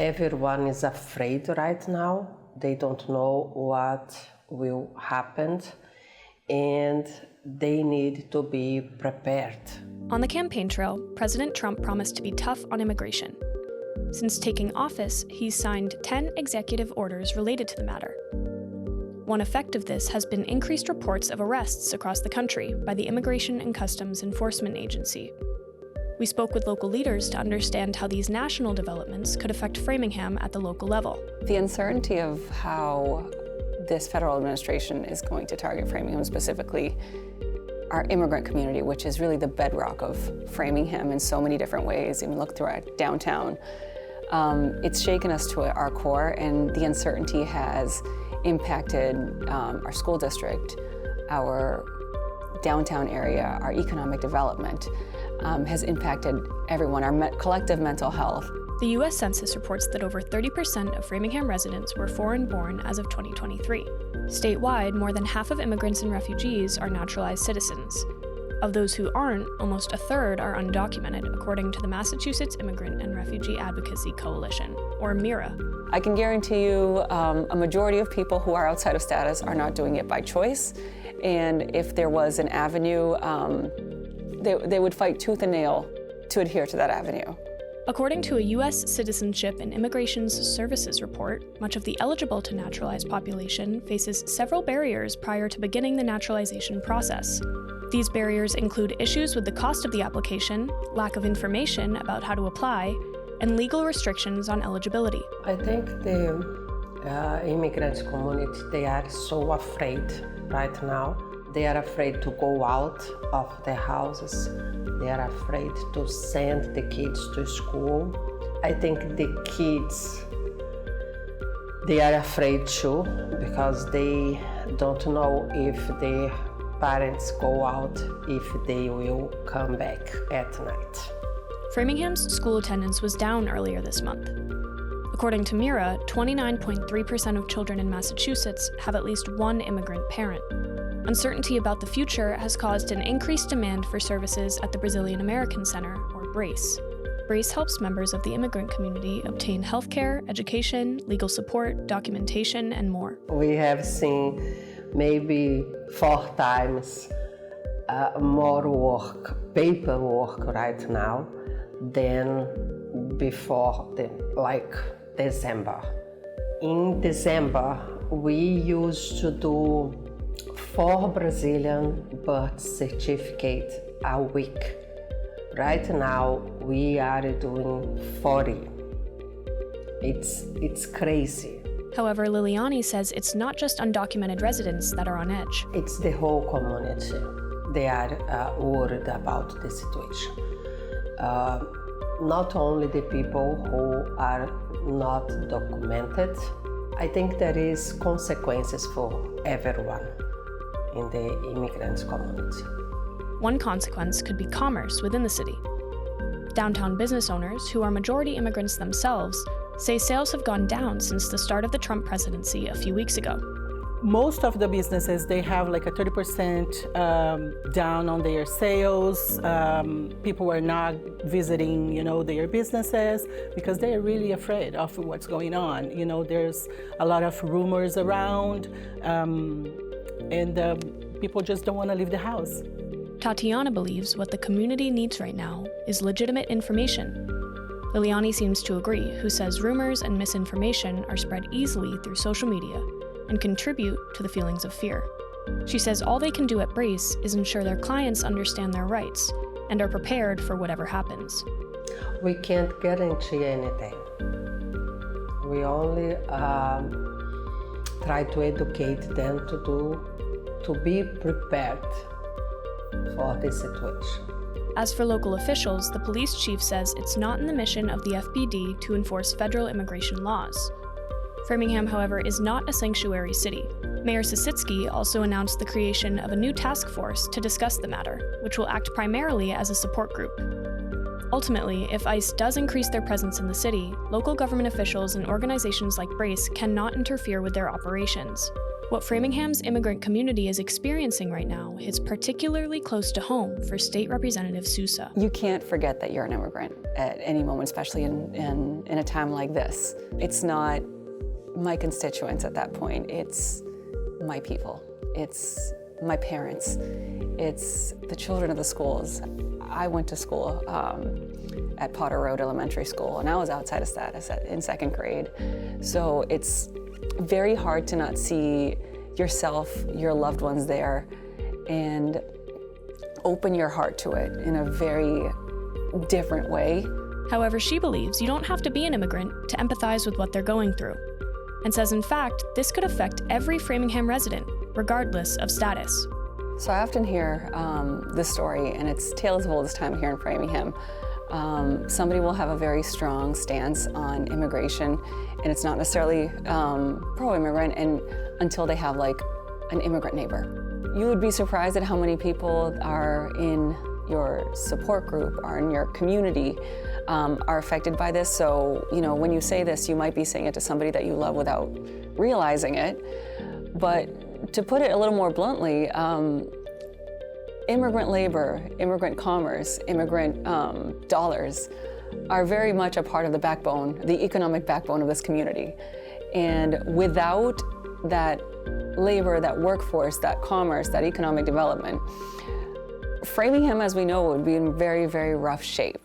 Everyone is afraid right now. They don't know what will happen, and they need to be prepared. On the campaign trail, President Trump promised to be tough on immigration. Since taking office, he's signed 10 executive orders related to the matter. One effect of this has been increased reports of arrests across the country by the Immigration and Customs Enforcement Agency. We spoke with local leaders to understand how these national developments could affect Framingham at the local level. The uncertainty of how this federal administration is going to target Framingham, specifically our immigrant community, which is really the bedrock of Framingham in so many different ways. Even look through our downtown. It's shaken us to our core, and the uncertainty has impacted our school district, our downtown area, our economic development, has impacted everyone, our collective mental health. The U.S. Census reports that over 30% of Framingham residents were foreign-born as of 2023. Statewide, more than half of immigrants and refugees are naturalized citizens. Of those who aren't, almost a third are undocumented, according to the Massachusetts Immigrant and Refugee Advocacy Coalition, or MIRA. I can guarantee you a majority of people who are outside of status are not doing it by choice. And if there was an avenue, they would fight tooth and nail to adhere to that avenue. According to a U.S. Citizenship and Immigration Services report, much of the eligible to naturalize population faces several barriers prior to beginning the naturalization process. These barriers include issues with the cost of the application, lack of information about how to apply, and legal restrictions on eligibility. I think the immigrant community, they are so afraid right now. They are afraid to go out of their houses. They are afraid to send the kids to school. I think the kids, they are afraid too, because they don't know if the parents go out, if they will come back at night. Framingham's school attendance was down earlier this month. According to MIRA, 29.3% of children in Massachusetts have at least one immigrant parent. Uncertainty about the future has caused an increased demand for services at the Brazilian American Center, or BRACE. BRACE helps members of the immigrant community obtain healthcare, education, legal support, documentation, and more. We have seen maybe 4 times more work, paperwork right now than before December. In December, we used to do 4 Brazilian birth certificates a week. Right now, we are doing 40. It's crazy. However, Liliani says it's not just undocumented residents that are on edge. It's the whole community. They are worried about the situation. Not only the people who are not documented. I think there is consequences for everyone in the immigrant community. One consequence could be commerce within the city. Downtown business owners, who are majority immigrants themselves, say sales have gone down since the start of the Trump presidency a few weeks ago. Most of the businesses, they have like a 30% down on their sales. People are not visiting, their businesses because they're really afraid of what's going on. There's a lot of rumors around, and people just don't want to leave the house. Tatiana believes what the community needs right now is legitimate information. Liliani seems to agree, who says rumors and misinformation are spread easily through social media and contribute to the feelings of fear. She says all they can do at BRACE is ensure their clients understand their rights and are prepared for whatever happens. We can't guarantee anything. We only try to educate them to be prepared for this situation. As for local officials, the police chief says it's not in the mission of the FBD to enforce federal immigration laws. Framingham, however, is not a sanctuary city. Mayor Sisitsky also announced the creation of a new task force to discuss the matter, which will act primarily as a support group. Ultimately, if ICE does increase their presence in the city, local government officials and organizations like BRACE cannot interfere with their operations. What Framingham's immigrant community is experiencing right now hits particularly close to home for State Representative Sousa. You can't forget that you're an immigrant at any moment, especially in a time like this. It's not my constituents at that point, it's my people. It's my parents. It's the children of the schools. I went to school at Potter Road Elementary School, and I was outside of status in second grade. So it's very hard to not see yourself, your loved ones there, and open your heart to it in a very different way. However, she believes you don't have to be an immigrant to empathize with what they're going through, and says, in fact, this could affect every Framingham resident, regardless of status. So I often hear this story, and it's tales of oldest time here in Framingham. Somebody will have a very strong stance on immigration, and it's not necessarily pro-immigrant until they have like an immigrant neighbor. You would be surprised at how many people are in your support group, are in your community, are affected by this. So, you know, when you say this, you might be saying it to somebody that you love without realizing it. But to put it a little more bluntly, immigrant labor, immigrant commerce, immigrant dollars are very much a part of the backbone, the economic backbone of this community. And without that labor, that workforce, that commerce, that economic development, Framingham, as we know, would be in very, very rough shape.